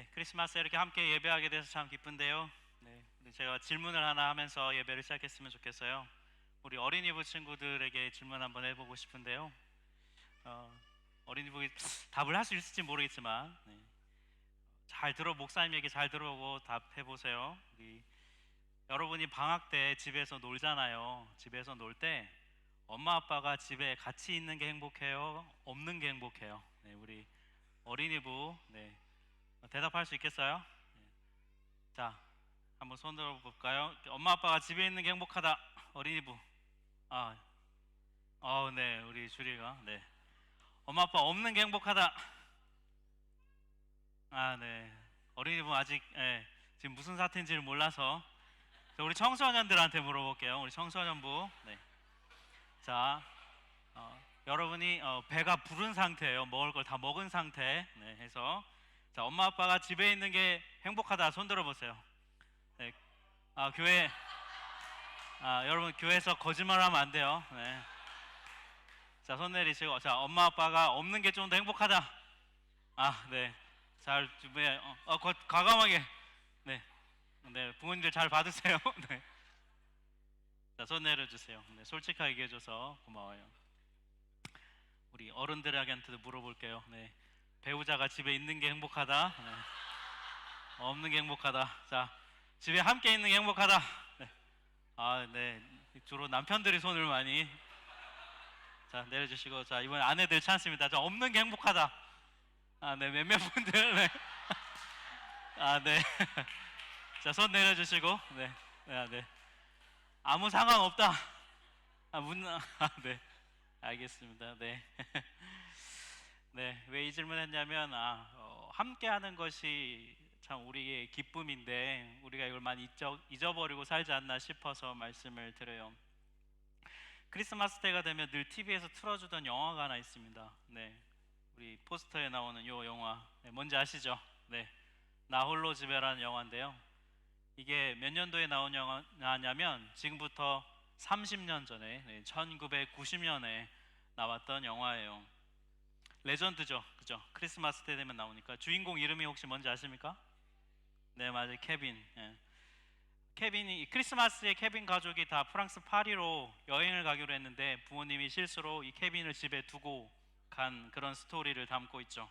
네, 크리스마스에 이렇게 함께 예배하게 돼서 참 기쁜데요. 네, 제가 질문을 하나 하면서 예배를 시작했으면 좋겠어요. 우리 어린이부 친구들에게 질문 한번 해보고 싶은데요. 어, 어린이부 답을 할 수 있을지 모르겠지만, 잘 들어 목사님에게 잘 들어보고 답해 보세요. 여러분이 방학 때 집에서 놀잖아요. 집에서 놀 때 엄마 아빠가 집에 같이 있는 게 행복해요? 없는 게 행복해요? 네, 우리 어린이부 대답할 수 있겠어요? 자, 한번 손 들어볼까요? 엄마 아빠가 집에 있는 게 행복하다. 어린이부. 아, 네, 우리 주리가. 네. 엄마 아빠 없는 게 행복하다. 네. 어린이부 아직 지금 무슨 사태인지를 몰라서 우리 청소년들한테 물어볼게요. 우리 청소년부. 네. 자, 여러분이 배가 부른 상태예요. 먹을 걸 다 먹은 상태. 네, 해서 자, 엄마 아빠가 집에 있는 게 행복하다. 손 들어보세요. 네. 교회. 여러분 교회에서 거짓말하면 안 돼요. 네. 자, 손 내리시고, 자, 엄마 아빠가 없는 게 좀 더 행복하다. 네. 잘 준비해. 과감하게. 네. 네, 부모님들 잘 받으세요. 네. 자, 손 내려주세요. 네, 솔직하게 얘기해줘서 고마워요. 우리 어른들에게도 물어볼게요. 네. 배우자가 집에 있는 게 행복하다. 네. 없는 게 행복하다. 자, 집에 함께 있는 게 행복하다. 네. 네. 주로 남편들이 손을 많이. 자, 내려주시고, 자, 이번에 아내들 찬스입니다. 자, 없는 게 행복하다. 네, 몇몇 분들. 네. 네. 자, 손 내려주시고, 네. 네. 아무 상관없다. 네. 알겠습니다. 네. 네. 왜 이 질문 했냐면, 함께 하는 것이 참 우리의 기쁨인데, 우리가 이걸 많이 잊어버리고 살지 않나 싶어서 말씀을 드려요. 크리스마스 때가 되면 늘 TV에서 틀어주던 영화가 하나 있습니다. 네, 우리 포스터에 나오는 요 영화, 뭔지 아시죠? 네, 나 홀로 집에라는 영화인데요. 이게 몇 년도에 나온 영화냐면 지금부터 30년 전에 1990년에 나왔던 영화예요. 레전드죠, 그죠? 크리스마스 때 되면 나오니까. 주인공 이름이 혹시 뭔지 아십니까? 네, 맞아요, 케빈. 케빈이 크리스마스에 케빈 가족이 다 프랑스 파리로 여행을 가기로 했는데 부모님이 실수로 이 케빈을 집에 두고 간 그런 스토리를 담고 있죠.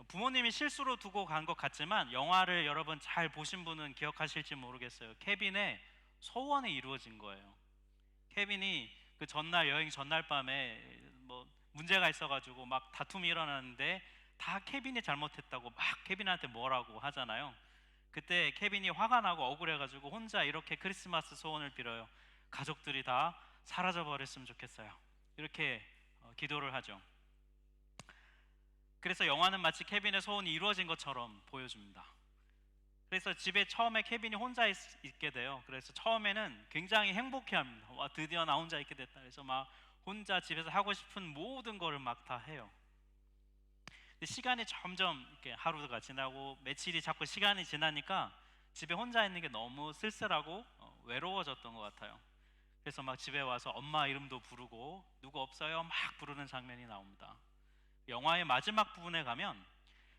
부모님이 실수로 두고 간 것 같지만 영화를 여러 번 잘 보신 분은 기억하실지 모르겠어요. 케빈의 소원이 이루어진 거예요. 케빈이 그 전날 여행 전날 밤에 뭐 문제가 있어가지고 막 다툼이 일어나는데 다 케빈이 잘못했다고 막 케빈한테 뭐라고 하잖아요. 그때 케빈이 화가 나고 억울해가지고 혼자 이렇게 크리스마스 소원을 빌어요. 가족들이 다 사라져 버렸으면 좋겠어요. 이렇게 기도를 하죠. 그래서 영화는 마치 케빈의 소원이 이루어진 것처럼 보여줍니다. 그래서 집에 처음에 케빈이 혼자 있게 돼요. 그래서 처음에는 굉장히 행복해합니다. 와, 드디어 나 혼자 있게 됐다. 그래서 막 혼자 집에서 하고 싶은 모든 거를 막 다 해요. 근데 시간이 점점 이렇게 하루가 지나고 며칠이 자꾸 시간이 지나니까 집에 혼자 있는 게 너무 쓸쓸하고 외로워졌던 것 같아요. 그래서 막 집에 와서 엄마 이름도 부르고 누구 없어요? 막 부르는 장면이 나옵니다. 영화의 마지막 부분에 가면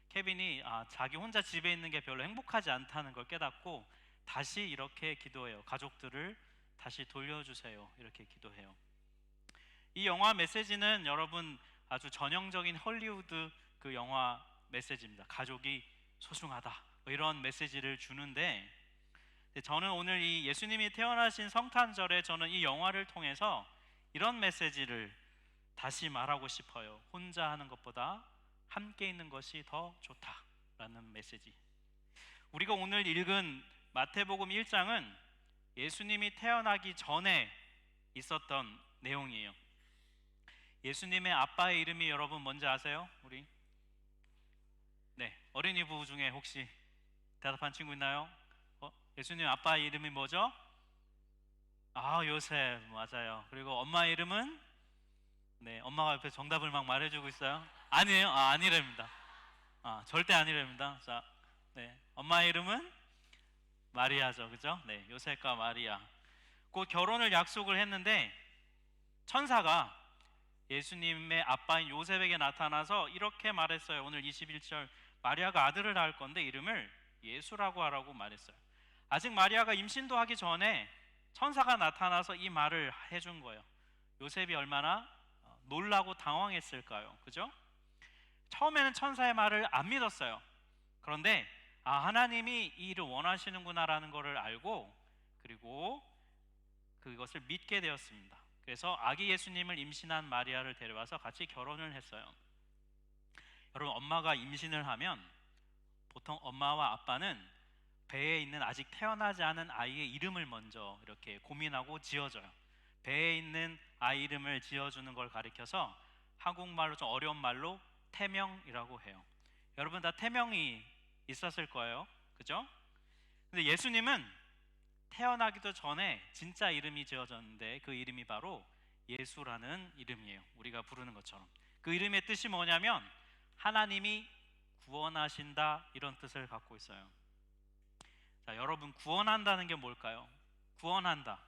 케빈이 자기 혼자 집에 있는 게 별로 행복하지 않다는 걸 깨닫고 다시 이렇게 기도해요. 가족들을 다시 돌려주세요. 이렇게 기도해요. 이 영화 메시지는 여러분 아주 전형적인 헐리우드 그 영화 메시지입니다. 가족이 소중하다, 뭐 이런 메시지를 주는데, 저는 오늘 이 예수님이 태어나신 성탄절에 저는 이 영화를 통해서 이런 메시지를 다시 말하고 싶어요. 혼자 하는 것보다 함께 있는 것이 더 좋다라는 메시지. 우리가 오늘 읽은 마태복음 1장은 예수님이 태어나기 전에 있었던 내용이에요. 예수님의 아빠의 이름이 여러분 뭔지 아세요? 우리 어린이 부부 중에 혹시 대답한 친구 있나요? 예수님 아빠의 이름이 뭐죠? 요셉. 맞아요. 그리고 엄마의 이름은? 네, 엄마가 옆에 정답을 막 말해주고 있어요. 아니에요? 아니랍니다. 절대 아니랍니다. 자, 네, 엄마의 이름은 마리아죠, 그죠? 네, 요셉과 마리아. 곧 결혼을 약속을 했는데 천사가 예수님의 아빠인 요셉에게 나타나서 이렇게 말했어요. 오늘 21절 마리아가 아들을 낳을 건데 이름을 예수라고 하라고 말했어요. 아직 마리아가 임신도 하기 전에 천사가 나타나서 이 말을 해준 거예요. 요셉이 얼마나 놀라고 당황했을까요? 그죠? 처음에는 천사의 말을 안 믿었어요. 그런데 하나님이 이 일을 원하시는구나라는 것을 알고 그리고 그것을 믿게 되었습니다. 그래서 아기 예수님을 임신한 마리아를 데려와서 같이 결혼을 했어요. 여러분, 엄마가 임신을 하면 보통 엄마와 아빠는 배에 있는 아직 태어나지 않은 아이의 이름을 먼저 이렇게 고민하고 지어줘요. 배에 있는 아이 이름을 지어주는 걸 가리켜서 한국말로 좀 어려운 말로 태명이라고 해요. 여러분 다 태명이 있었을 거예요. 그죠? 근데 예수님은 태어나기도 전에 진짜 이름이 지어졌는데 그 이름이 바로 예수라는 이름이에요. 우리가 부르는 것처럼. 그 이름의 뜻이 뭐냐면 하나님이 구원하신다, 이런 뜻을 갖고 있어요. 자, 여러분, 구원한다는 게 뭘까요? 구원한다.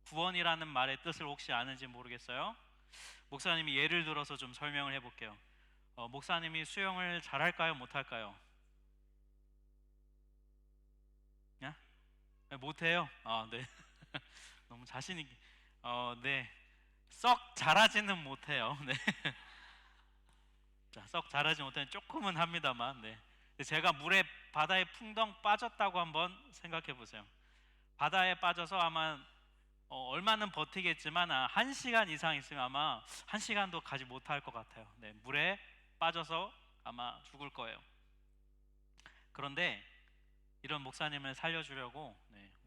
구원이라는 말의 뜻을 혹시 아는지 모르겠어요? 목사님이 예를 들어서 좀 설명을 해볼게요. 목사님이 수영을 잘할까요? 못할까요? 네, 못해요? 네. 너무 자신 있게. 네. 썩 잘하지는 못해요. 네. 자, 썩 잘하지 못하면 조금은 합니다만, 네. 제가 물에 바다에 풍덩 빠졌다고 한번 생각해 보세요. 바다에 빠져서 아마 얼마는 버티겠지만 1시간 이상 있으면 아마 1시간도 가지 못할 것 같아요. 네, 물에 빠져서 아마 죽을 거예요. 그런데 이런 목사님을 살려주려고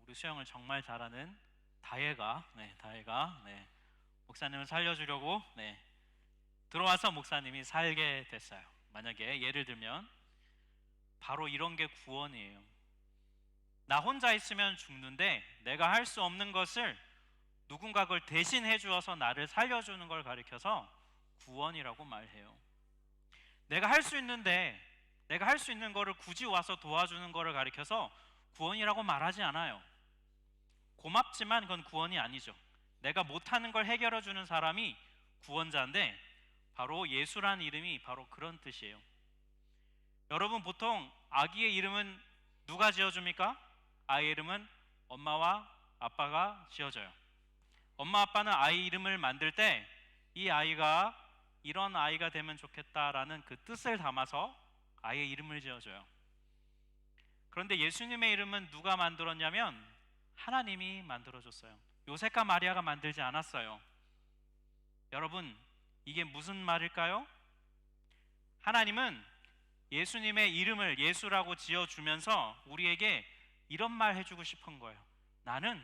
우리 수영을 정말 잘하는 다혜가 목사님을 살려주려고 들어와서 목사님이 살게 됐어요. 만약에 예를 들면 바로 이런 게 구원이에요. 나 혼자 있으면 죽는데 내가 할 수 없는 것을 누군가 그걸 대신해 주어서 나를 살려주는 걸 가리켜서 구원이라고 말해요. 내가 할 수 있는데 내가 할 수 있는 거를 굳이 와서 도와주는 거를 가리켜서 구원이라고 말하지 않아요. 고맙지만 그건 구원이 아니죠. 내가 못하는 걸 해결해 주는 사람이 구원자인데 바로 예수라는 이름이 바로 그런 뜻이에요. 여러분, 보통 아기의 이름은 누가 지어줍니까? 아이의 이름은 엄마와 아빠가 지어줘요. 엄마 아빠는 아이 이름을 만들 때 이 아이가 이런 아이가 되면 좋겠다라는 그 뜻을 담아서 아이의 이름을 지어줘요. 그런데 예수님의 이름은 누가 만들었냐면 하나님이 만들어줬어요. 요셉과 마리아가 만들지 않았어요. 여러분, 이게 무슨 말일까요? 하나님은 예수님의 이름을 예수라고 지어주면서 우리에게 이런 말 해주고 싶은 거예요. 나는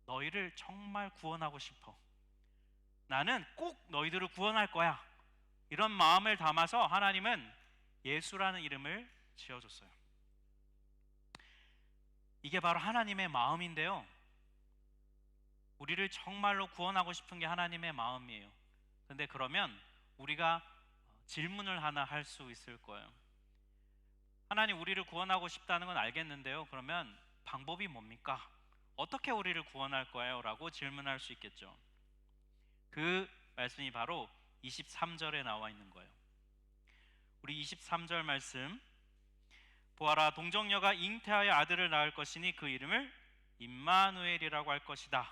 너희를 정말 구원하고 싶어. 나는 꼭 너희들을 구원할 거야. 이런 마음을 담아서 하나님은 예수라는 이름을 지어줬어요. 이게 바로 하나님의 마음인데요, 우리를 정말로 구원하고 싶은 게 하나님의 마음이에요. 근데 그러면 우리가 질문을 하나 할 수 있을 거예요. 하나님, 우리를 구원하고 싶다는 건 알겠는데요, 그러면 방법이 뭡니까? 어떻게 우리를 구원할 거예요? 라고 질문할 수 있겠죠. 그 말씀이 바로 23절에 나와 있는 거예요. 우리 23절 말씀, 보아라, 동정녀가 잉태하여 아들을 낳을 것이니 그 이름을 임마누엘이라고 할 것이다,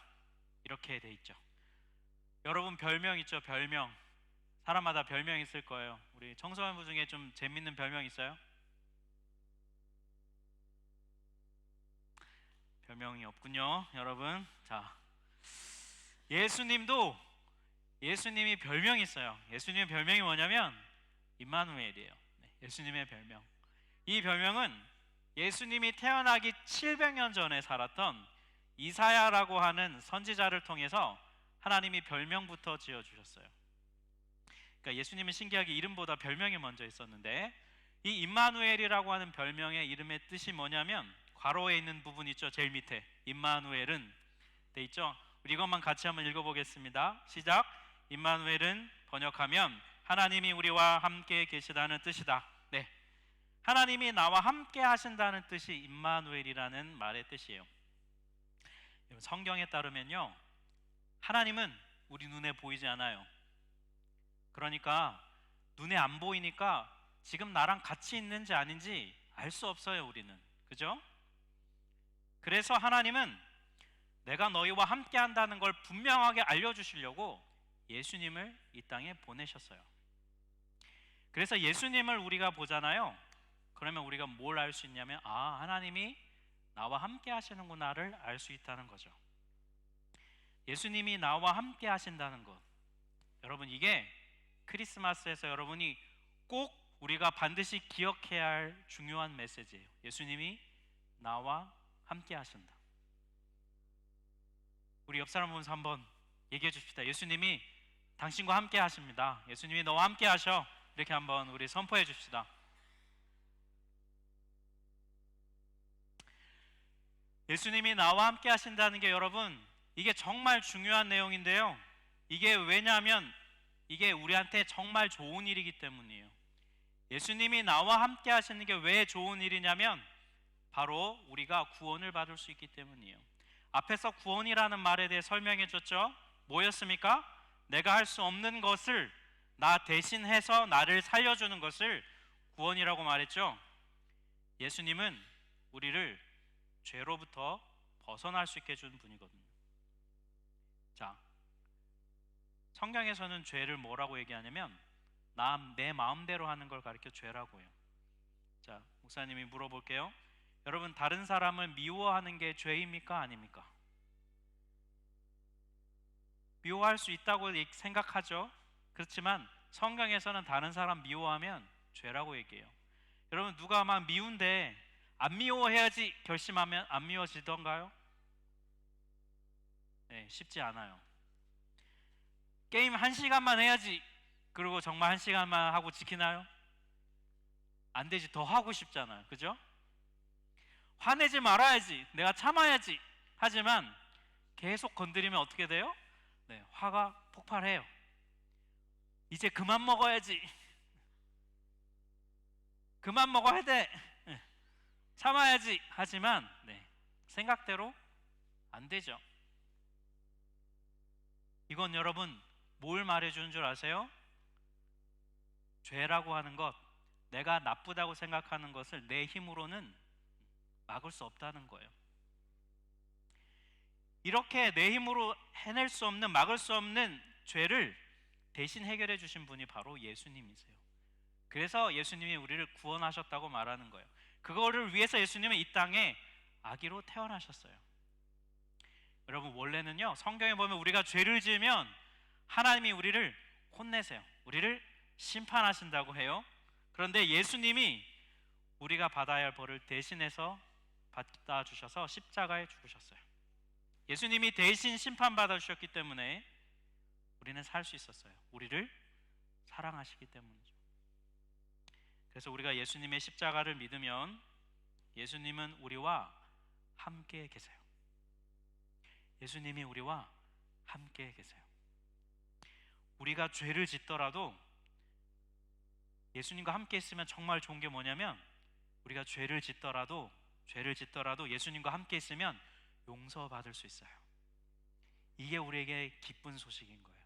이렇게 돼 있죠. 여러분, 별명 있죠? 별명. 사람마다 별명 있을 거예요. 우리 청소년부 중에 좀 재밌는 별명 있어요? 별명이 없군요, 여러분. 자, 예수님이 별명이 있어요. 예수님의 별명이 뭐냐면 임마누엘이에요. 예수님의 별명. 이 별명은 예수님이 태어나기 700년 전에 살았던 이사야라고 하는 선지자를 통해서 하나님이 별명부터 지어주셨어요. 그러니까 예수님은 신기하게 이름보다 별명이 먼저 있었는데, 이 임마누엘이라고 하는 별명의 이름의 뜻이 뭐냐면 괄호에 있는 부분 있죠? 제일 밑에 임마누엘은 돼 있죠? 우리 이것만 같이 한번 읽어보겠습니다. 시작. 임마누엘은 번역하면 하나님이 우리와 함께 계시다는 뜻이다. 네, 하나님이 나와 함께 하신다는 뜻이 임마누엘이라는 말의 뜻이에요. 성경에 따르면요, 하나님은 우리 눈에 보이지 않아요. 그러니까 눈에 안 보이니까 지금 나랑 같이 있는지 아닌지 알 수 없어요, 우리는. 그죠? 그래서 하나님은 내가 너희와 함께 한다는 걸 분명하게 알려주시려고 예수님을 이 땅에 보내셨어요. 그래서 예수님을 우리가 보잖아요. 그러면 우리가 뭘 알 수 있냐면, 아, 하나님이 나와 함께 하시는구나를 알 수 있다는 거죠. 예수님이 나와 함께 하신다는 것, 여러분, 이게 크리스마스에서 여러분이 꼭 우리가 반드시 기억해야 할 중요한 메시지예요. 예수님이 나와 함께 하신다. 우리 옆 사람 보면서 한번 얘기해 줍시다. 예수님이 당신과 함께 하십니다. 예수님이 너와 함께 하셔. 이렇게 한번 우리 선포해 줍시다. 예수님이 나와 함께 하신다는 게 여러분, 이게 정말 중요한 내용인데요. 이게 왜냐하면 이게 우리한테 정말 좋은 일이기 때문이에요. 예수님이 나와 함께 하시는 게 왜 좋은 일이냐면 바로 우리가 구원을 받을 수 있기 때문이에요. 앞에서 구원이라는 말에 대해 설명해 줬죠. 뭐였습니까? 내가 할 수 없는 것을 나 대신해서 나를 살려주는 것을 구원이라고 말했죠. 예수님은 우리를 죄로부터 벗어날 수 있게 해주는 분이거든요. 자, 성경에서는 죄를 뭐라고 얘기하냐면 내 마음대로 하는 걸 가리켜 죄라고 해요. 자, 목사님이 물어볼게요. 여러분, 다른 사람을 미워하는 게 죄입니까? 아닙니까? 미워할 수 있다고 생각하죠. 그렇지만 성경에서는 다른 사람 미워하면 죄라고 얘기해요. 여러분, 누가 막 미운데 안 미워해야지 결심하면 안 미워지던가요? 네, 쉽지 않아요. 게임 1시간만 해야지, 그리고 정말 1시간만 하고 지키나요? 안 되지. 더 하고 싶잖아요. 그죠? 화내지 말아야지, 내가 참아야지 하지만 계속 건드리면 어떻게 돼요? 네, 화가 폭발해요. 이제 그만 먹어야지, 그만 먹어야 돼, 참아야지 하지만 생각대로 안 되죠. 이건 여러분 뭘 말해주는 줄 아세요? 죄라고 하는 것, 내가 나쁘다고 생각하는 것을 내 힘으로는 막을 수 없다는 거예요. 이렇게 내 힘으로 해낼 수 없는, 막을 수 없는 죄를 대신 해결해 주신 분이 바로 예수님이세요. 그래서 예수님이 우리를 구원하셨다고 말하는 거예요. 그거를 위해서 예수님은 이 땅에 아기로 태어나셨어요. 여러분, 원래는요, 성경에 보면 우리가 죄를 지으면 하나님이 우리를 혼내세요. 우리를 심판하신다고 해요. 그런데 예수님이 우리가 받아야 할 벌을 대신해서 받아 주셔서 십자가에 죽으셨어요. 예수님이 대신 심판받아 주셨기 때문에 우리는 살 수 있었어요. 우리를 사랑하시기 때문이죠. 그래서 우리가 예수님의 십자가를 믿으면 예수님은 우리와 함께 계세요. 예수님이 우리와 함께 계세요. 우리가 죄를 짓더라도 예수님과 함께 있으면 정말 좋은 게 뭐냐면, 우리가 죄를 짓더라도 예수님과 함께 있으면 용서받을 수 있어요. 이게 우리에게 기쁜 소식인 거예요.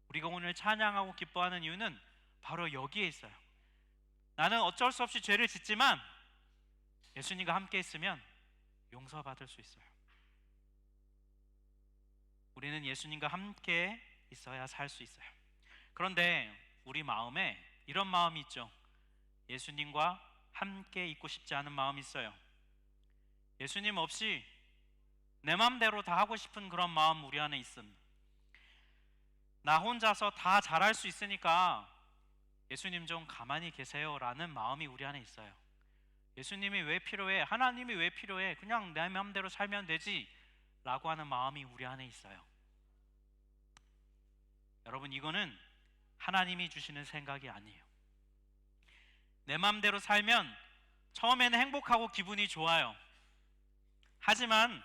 우리가 오늘 찬양하고 기뻐하는 이유는 바로 여기에 있어요. 나는 어쩔 수 없이 죄를 짓지만 예수님과 함께 있으면 용서받을 수 있어요. 우리는 예수님과 함께 있어야 살 수 있어요. 그런데 우리 마음에 이런 마음이 있죠. 예수님과 함께 있고 싶지 않은 마음이 있어요. 예수님 없이 내 마음대로 다 하고 싶은 그런 마음 우리 안에 있습니다. 나 혼자서 다 잘할 수 있으니까 예수님 좀 가만히 계세요 라는 마음이 우리 안에 있어요. 예수님이 왜 필요해? 하나님이 왜 필요해? 그냥 내 마음대로 살면 되지 라고 하는 마음이 우리 안에 있어요. 여러분, 이거는 하나님이 주시는 생각이 아니에요. 내 마음대로 살면 처음에는 행복하고 기분이 좋아요. 하지만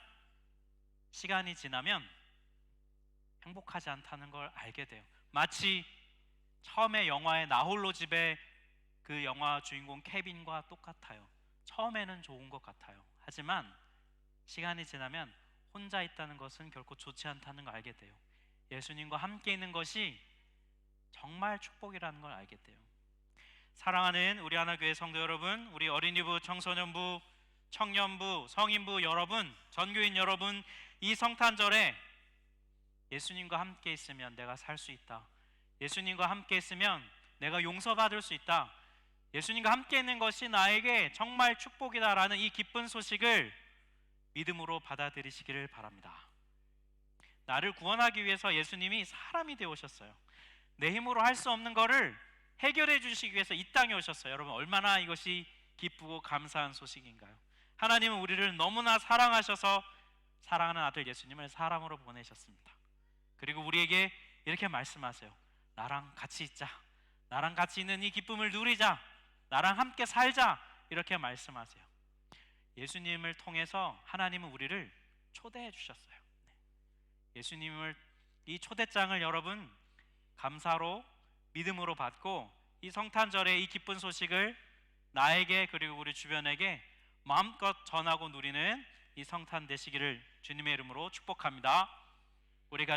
시간이 지나면 행복하지 않다는 걸 알게 돼요. 마치 처음에 영화의 나홀로 집에 그 영화 주인공 케빈과 똑같아요. 처음에는 좋은 것 같아요. 하지만 시간이 지나면 혼자 있다는 것은 결코 좋지 않다는 걸 알게 돼요. 예수님과 함께 있는 것이 정말 축복이라는 걸 알게 돼요. 사랑하는 우리 하나교회 성도 여러분, 우리 어린이부, 청소년부, 청년부, 성인부 여러분, 전교인 여러분, 이 성탄절에 예수님과 함께 있으면 내가 살 수 있다. 예수님과 함께 있으면 내가 용서받을 수 있다. 예수님과 함께 있는 것이 나에게 정말 축복이다라는 이 기쁜 소식을 믿음으로 받아들이시기를 바랍니다. 나를 구원하기 위해서 예수님이 사람이 되어 오셨어요. 내 힘으로 할 수 없는 것을 해결해 주시기 위해서 이 땅에 오셨어요. 여러분, 얼마나 이것이 기쁘고 감사한 소식인가요? 하나님은 우리를 너무나 사랑하셔서 사랑하는 아들 예수님을 사람으로 보내셨습니다. 그리고 우리에게 이렇게 말씀하세요. 나랑 같이 있자. 나랑 같이 있는 이 기쁨을 누리자. 나랑 함께 살자. 이렇게 말씀하세요. 예수님을 통해서 하나님은 우리를 초대해 주셨어요. 예수님을, 이 초대장을 여러분 감사로 믿음으로 받고 이 성탄절의 이 기쁜 소식을 나에게 그리고 우리 주변에게 마음껏 전하고 누리는 이 성탄 되시기를 주님의 이름으로 축복합니다. 우리가